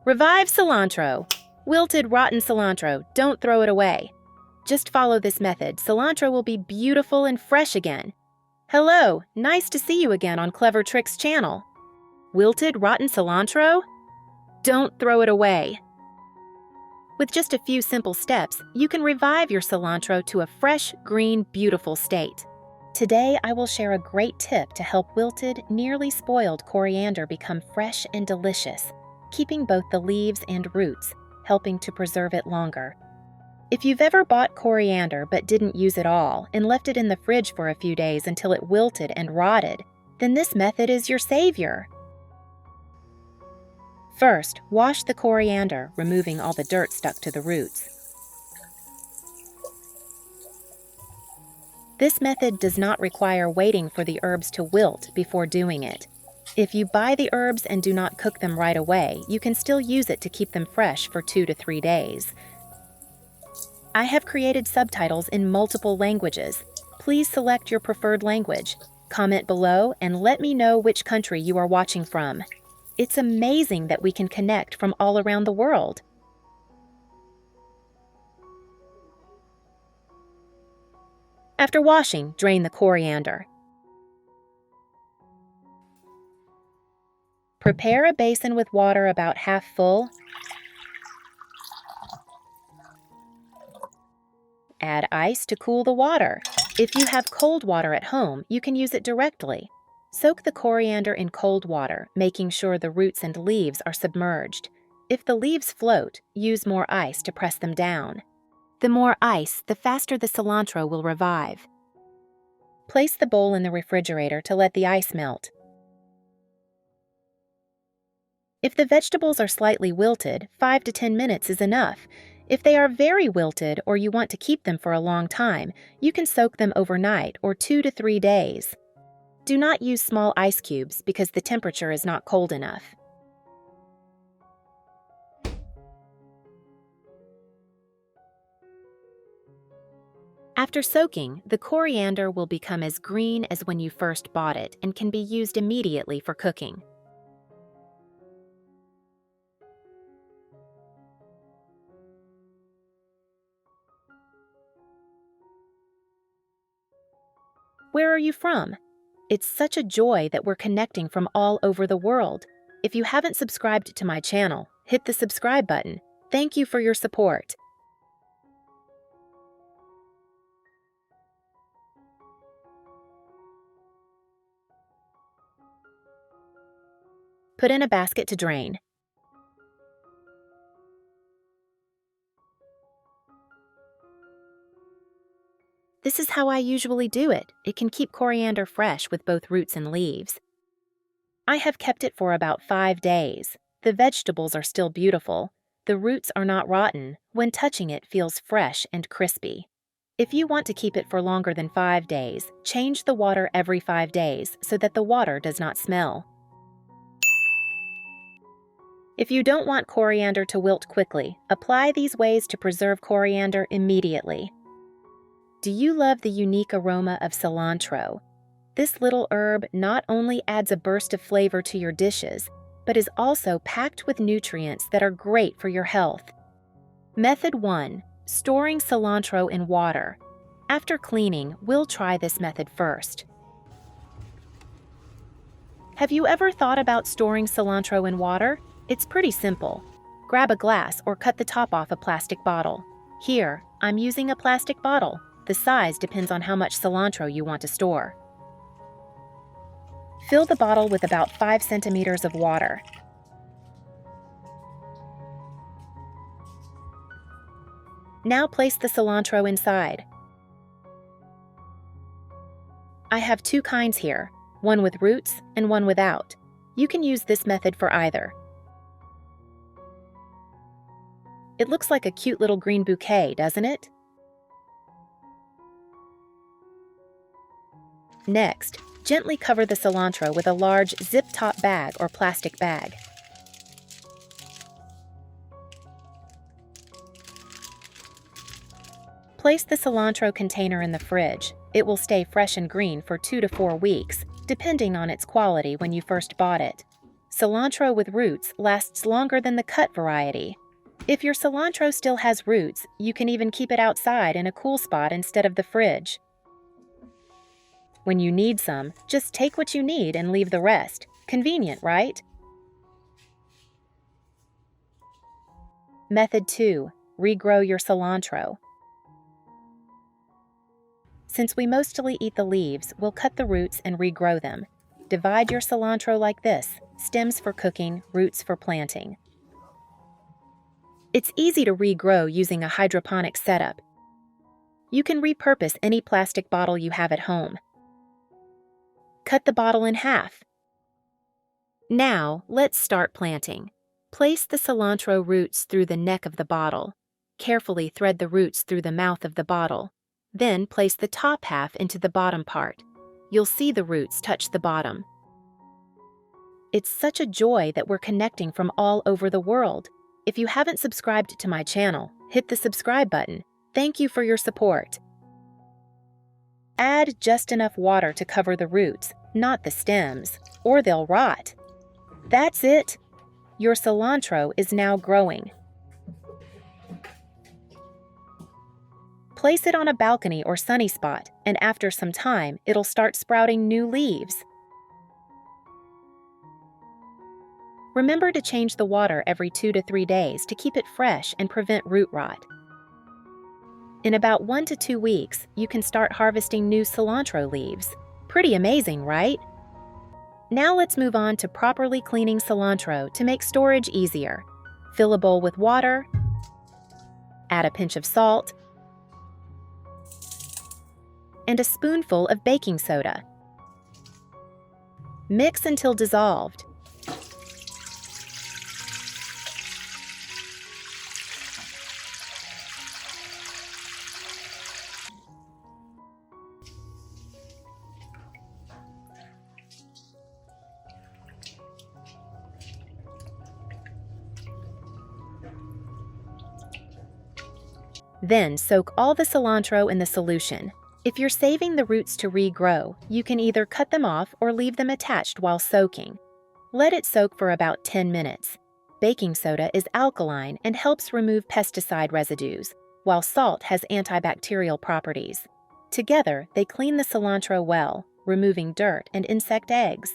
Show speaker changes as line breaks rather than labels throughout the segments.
Revive cilantro. Wilted, rotten cilantro, don't throw it away. Just follow this method. Cilantro will be beautiful and fresh again. Hello, nice to see you again on Clever Tricks channel. Wilted, rotten cilantro? Don't throw it away. With just a few simple steps, you can revive your cilantro to a fresh, green, beautiful state. Today, I will share a great tip to help wilted, nearly spoiled coriander become fresh and delicious, keeping both the leaves and roots, helping to preserve it longer. If you've ever bought coriander but didn't use it all and left it in the fridge for a few days until it wilted and rotted, then this method is your savior. First, wash the coriander, removing all the dirt stuck to the roots. This method does not require waiting for the herbs to wilt before doing it. If you buy the herbs and do not cook them right away, you can still use it to keep them fresh for 2 to 3 days. I have created subtitles in multiple languages. Please select your preferred language. Comment below and let me know which country you are watching from. It's amazing that we can connect from all around the world. After washing, drain the coriander. Prepare a basin with water about half full. Add ice to cool the water. If you have cold water at home, you can use it directly. Soak the coriander in cold water, making sure the roots and leaves are submerged. If the leaves float, use more ice to press them down. The more ice, the faster the cilantro will revive. Place the bowl in the refrigerator to let the ice melt. If the vegetables are slightly wilted, 5 to 10 minutes is enough. If they are very wilted or you want to keep them for a long time, you can soak them overnight or 2 to 3 days. Do not use small ice cubes because the temperature is not cold enough. After soaking, the coriander will become as green as when you first bought it and can be used immediately for cooking. Where are you from? It's such a joy that we're connecting from all over the world. If you haven't subscribed to my channel, hit the subscribe button. Thank you for your support. Put in a basket to drain. This is how I usually do it. It can keep coriander fresh with both roots and leaves. I have kept it for about 5 days. The vegetables are still beautiful. The roots are not rotten. When touching it feels fresh and crispy. If you want to keep it for longer than 5 days, change the water every 5 days so that the water does not smell. If you don't want coriander to wilt quickly, apply these ways to preserve coriander immediately. Do you love the unique aroma of cilantro? This little herb not only adds a burst of flavor to your dishes, but is also packed with nutrients that are great for your health. Method 1. Storing cilantro in water. After cleaning, we'll try this method first. Have you ever thought about storing cilantro in water? It's pretty simple. Grab a glass or cut the top off a plastic bottle. Here, I'm using a plastic bottle. The size depends on how much cilantro you want to store. Fill the bottle with about 5 centimeters of water. Now place the cilantro inside. I have 2 kinds here, one with roots and one without. You can use this method for either. It looks like a cute little green bouquet, doesn't it? Next, gently cover the cilantro with a large zip-top bag or plastic bag. Place the cilantro container in the fridge. It will stay fresh and green for 2 to 4 weeks, depending on its quality when you first bought it. Cilantro with roots lasts longer than the cut variety. If your cilantro still has roots, you can even keep it outside in a cool spot instead of the fridge. When you need some, just take what you need and leave the rest. Convenient, right? Method 2. Regrow your cilantro. Since we mostly eat the leaves, we'll cut the roots and regrow them. Divide your cilantro like this: stems for cooking, roots for planting. It's easy to regrow using a hydroponic setup. You can repurpose any plastic bottle you have at home. Cut the bottle in half. Now, let's start planting. Place the cilantro roots through the neck of the bottle. Carefully thread the roots through the mouth of the bottle. Then place the top half into the bottom part. You'll see the roots touch the bottom. It's such a joy that we're connecting from all over the world. If you haven't subscribed to my channel, hit the subscribe button. Thank you for your support. Add just enough water to cover the roots, not the stems, or they'll rot. That's it. Your cilantro is now growing. Place it on a balcony or sunny spot, and after some time, it'll start sprouting new leaves. Remember to change the water every 2 to 3 days to keep it fresh and prevent root rot. In about 1 to 2 weeks, you can start harvesting new cilantro leaves. Pretty amazing, right? Now let's move on to properly cleaning cilantro to make storage easier. Fill a bowl with water, add a pinch of salt, and a spoonful of baking soda. Mix until dissolved. Then soak all the cilantro in the solution. If you're saving the roots to regrow, you can either cut them off or leave them attached while soaking. Let it soak for about 10 minutes. Baking soda is alkaline and helps remove pesticide residues, while salt has antibacterial properties. Together, they clean the cilantro well, removing dirt and insect eggs.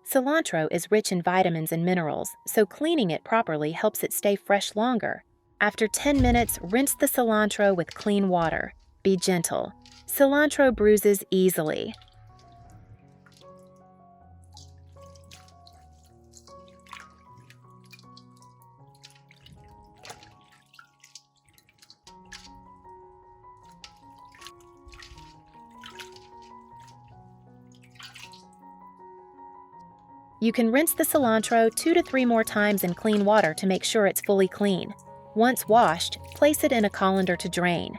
Cilantro is rich in vitamins and minerals, so cleaning it properly helps it stay fresh longer. After 10 minutes, rinse the cilantro with clean water. Be gentle. Cilantro bruises easily. You can rinse the cilantro 2 to 3 more times in clean water to make sure it's fully clean. Once washed, place it in a colander to drain.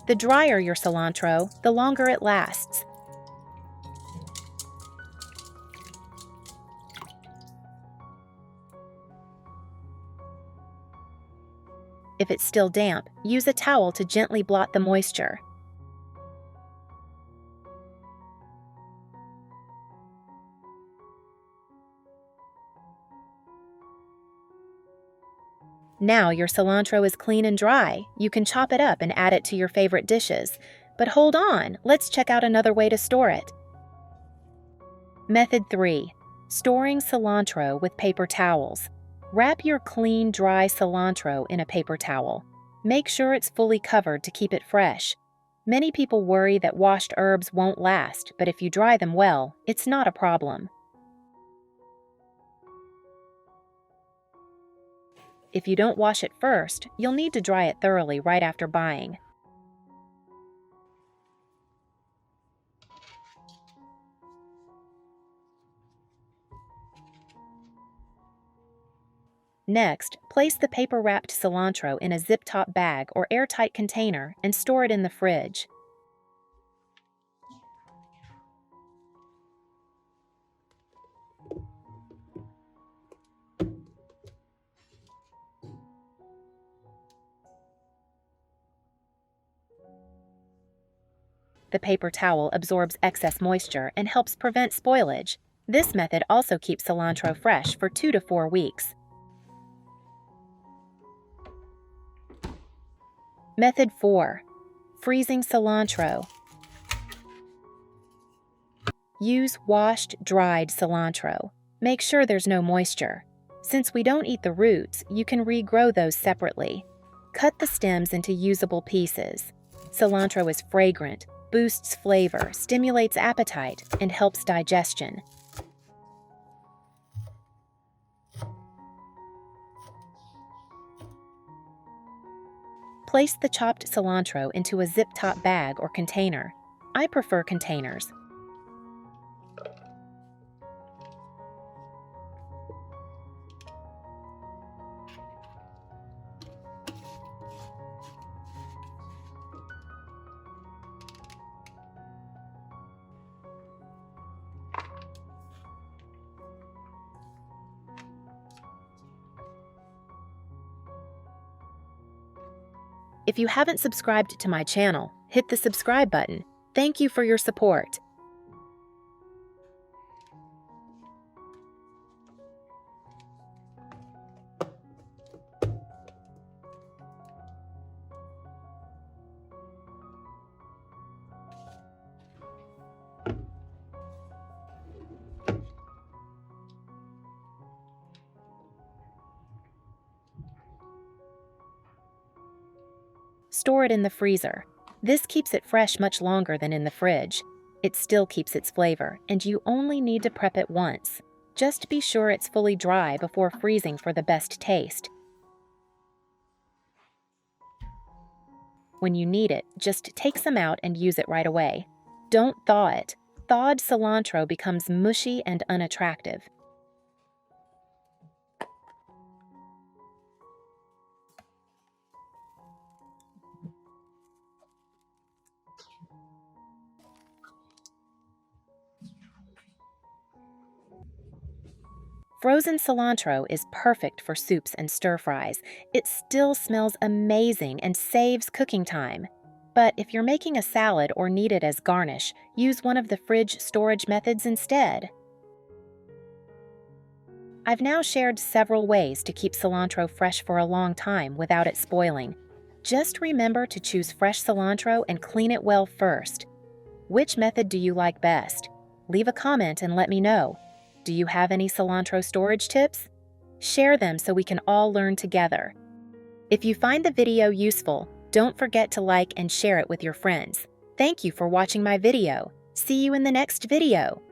The drier your cilantro, the longer it lasts. If it's still damp, use a towel to gently blot the moisture. Now your cilantro is clean and dry. You can chop it up and add it to your favorite dishes. But hold on, let's check out another way to store it. Method 3. Storing cilantro with paper towels. Wrap your clean, dry cilantro in a paper towel. Make sure it's fully covered to keep it fresh. Many people worry that washed herbs won't last, but if you dry them well, it's not a problem. If you don't wash it first, you'll need to dry it thoroughly right after buying. Next, place the paper-wrapped cilantro in a zip-top bag or airtight container and store it in the fridge. The paper towel absorbs excess moisture and helps prevent spoilage. This method also keeps cilantro fresh for 2 to 4 weeks. Method 4. Freezing cilantro. Use washed, dried cilantro. Make sure there's no moisture. Since we don't eat the roots, you can regrow those separately. Cut the stems into usable pieces. Cilantro is fragrant, boosts flavor, stimulates appetite, and helps digestion. Place the chopped cilantro into a zip-top bag or container. I prefer containers. If you haven't subscribed to my channel, hit the subscribe button. Thank you for your support. Store it in the freezer. This keeps it fresh much longer than in the fridge. It still keeps its flavor, and you only need to prep it once. Just be sure it's fully dry before freezing for the best taste. When you need it, just take some out and use it right away. Don't thaw it. Thawed cilantro becomes mushy and unattractive. Frozen cilantro is perfect for soups and stir-fries. It still smells amazing and saves cooking time. But if you're making a salad or need it as garnish, use one of the fridge storage methods instead. I've now shared several ways to keep cilantro fresh for a long time without it spoiling. Just remember to choose fresh cilantro and clean it well first. Which method do you like best? Leave a comment and let me know. Do you have any cilantro storage tips? Share them so we can all learn together. If you find the video useful, don't forget to like and share it with your friends. Thank you for watching my video. See you in the next video.